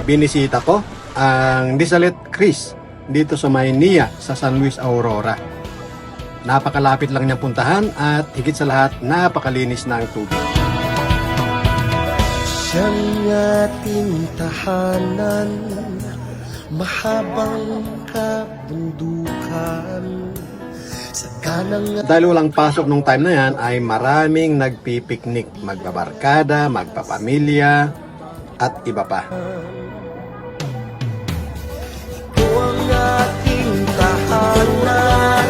binisita ko ang Desalet Creek dito sa Maynila sa San Luis Aurora. Napakalapit lang niyang puntahan at higit sa lahat napakalinis na ang tubig. Siyang ating tahanan, mahabang kabundukan. Dahil walang pasok nung time na yan ay maraming nagpipiknik, magbabarkada, magpapamilya at iba pa. Ito ang ating tahanan,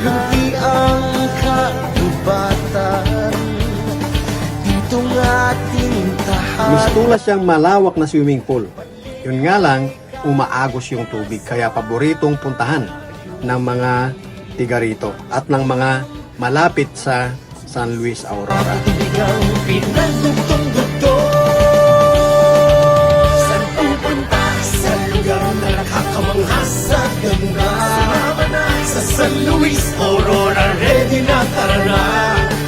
hindi ang kagubatan. Dito ang ating tahanan. Mistulas siyang malawak na swimming pool. Yun nga lang, umaagos yung tubig kaya paboritong puntahan ng mga tiga rito at ng mga malapit sa San Luis Aurora. Saan pupunta sa lugar na nakakamangha sa ganda? Sumama na sa San Luis Aurora, ready na, tara na.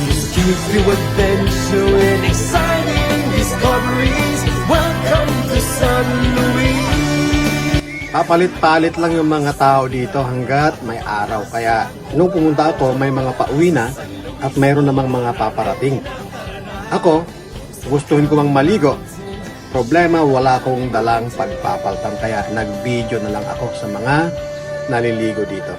Excuse me, adventure and exciting discoveries. Welcome to San Luis. Papalit-palit lang yung mga tao dito hanggat may araw. Kaya nung pumunta ako, may mga pauwi na at mayroon namang mga paparating. Ako, gustuhin ko mang maligo. Problema, wala akong dalang pagpapaltan kaya nag-video na lang ako sa mga naliligo dito.